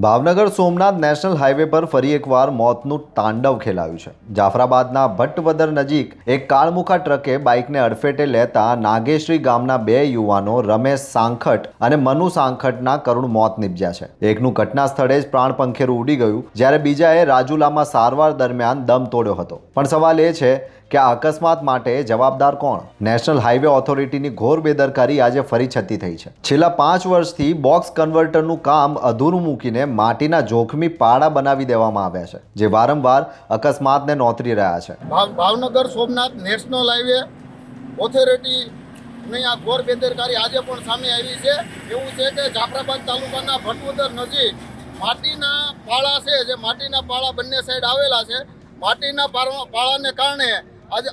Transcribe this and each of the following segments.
Bhavnagar Somnath national highway પર ફરી એકવાર મોતનું તાંડવ ખેલાયું છે। જાફરાબાદના ભટ્ટવદર નજીક એક કાળમુખા ટ્રકે બાઇકને અડફેટે લેતા નાગેશ્રી ગામના બે યુવાનો રમેશ સાંખટ અને મનુ સાંખટના કરુણ મોત નીપજ્યા છે। એકનું ઘટના સ્થળે જ પ્રાણ પંખેરું ઉડી ગયું, જ્યારે બીજાએ રાજુલામાં સારવાર દરમિયાન દમ તોડ્યો હતો। પણ સવાલ એ છે કે આ અકસ્માત માટે જવાબદાર કોણ? નેશનલ હાઈવે ઓથોરિટીની ઘોર બેદરકારી આજે ફરી છતી થઈ છે। છેલ્લા 5 વર્ષથી બોક્સ કન્વર્ટરનું કામ અધૂરું મૂકીને માટીના જોખમી પાડા બનાવી દેવામાં આવ્યા છે, જે વારંવાર અકસ્માતને નોતરી રહ્યા છે। ભાવનગર સોમનાથ નેશનલ હાઈવે ઓથોરિટીની આ ઘોર બેદરકારી આજે પણ સામે આવી છે। એવું છે કે જાફરાબાદ તાલુકાના ભટ્ટવદર નજીક માટીના પાળા છે, જે માટીના પાળા બંને સાઈડ આવેલા છે। માટીના પાળાને કારણે આજે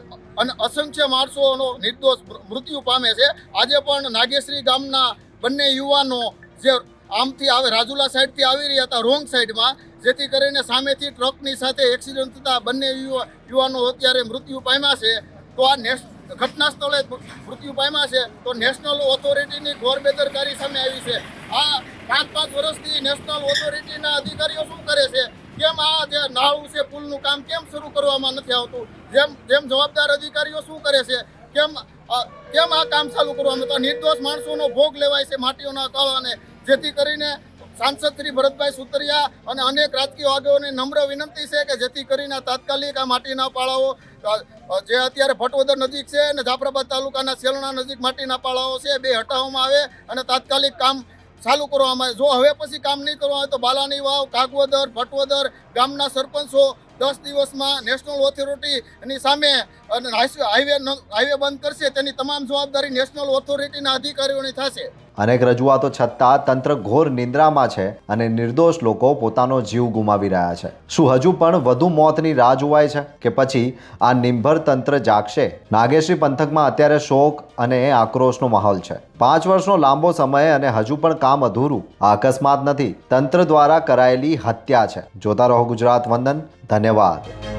અસંખ્ય માણસોનો નિર્દોષ મૃત્યુ પામે છે। આજે પણ નાગેશ્રી ગામના બંને યુવાનો જે આમથી આવે રાજુલા સાઈડથી આવી રહ્યા હતા રોંગ સાઈડમાં, જેથી કરીને સામેથી ટ્રકની સાથે એક્સિડન્ટ થતા બંને યુવાનો અત્યારે મૃત્યુ પામ્યા છે। તો આ ઘટના સ્થળે મૃત્યુ પામ્યા છે, તો નેશનલ ઓથોરિટીની ઘોર બેદરકારી સામે આવી છે। આ 5 વર્ષથી નેશનલ ઓથોરિટીના અધિકારીઓ શું કરે છે? કેમ આ જે નાળું છે પુલનું કામ કેમ શરૂ કરવામાં નથી આવતું? જેમ જવાબદાર અધિકારીઓ શું કરે છે? કેમ આ કામ ચાલુ કરવામાં? તો નિર્દોષ માણસોનો ભોગ લેવાય છે માટીઓના કાળાને, જેથી કરીને સાંસદ શ્રી ભરતભાઈ સુતરિયા અને અનેક રાજકીય આગેવાનોને નમ્ર વિનંતી છે કે જેથી કરીને તાત્કાલિક આ માટીના પાળાઓ જે અત્યારે ભટ્ટવદર નજીક છે અને જાફરાબાદ તાલુકાના સેલણા નજીક માટીના પાળાઓ છે, બે હટાવવામાં આવે અને તાત્કાલિક કામ ચાલુ કરવામાં આવે। જો હવે પછી કામ નહીં કરવામાં આવે તો બાલાની વાવ, કાગવદર, ભટ્ટવદર ગામના સરપંચો 10 દિવસમાં નેશનલ ઓથોરિટીની સામે અને હાઈવે બંધ કરશે, તેની તમામ જવાબદારી નેશનલ ઓથોરિટીના અધિકારીઓની થશે। અનેક રજૂઆતો છતાં તંત્ર ઘોર નિંદ્રામાં છે અને નિર્દોષ લોકો પોતાનો જીવ ગુમાવી રહ્યા છે। શું હજુ પણ વધુ મોતની રાહ જોવાય છે કે પછી આ નિર્ભર તંત્ર જાગશે? નાગેશ્રી પંથકમાં અત્યારે શોક અને આક્રોશનો માહોલ છે। 5 વર્ષનો લાંબો સમય અને હજુ પણ કામ અધૂરું। આ અકસ્માત નથી, તંત્ર દ્વારા કરાયેલી હત્યા છે। જોતા રહો ગુજરાત વંદન। ધન્યવાદ।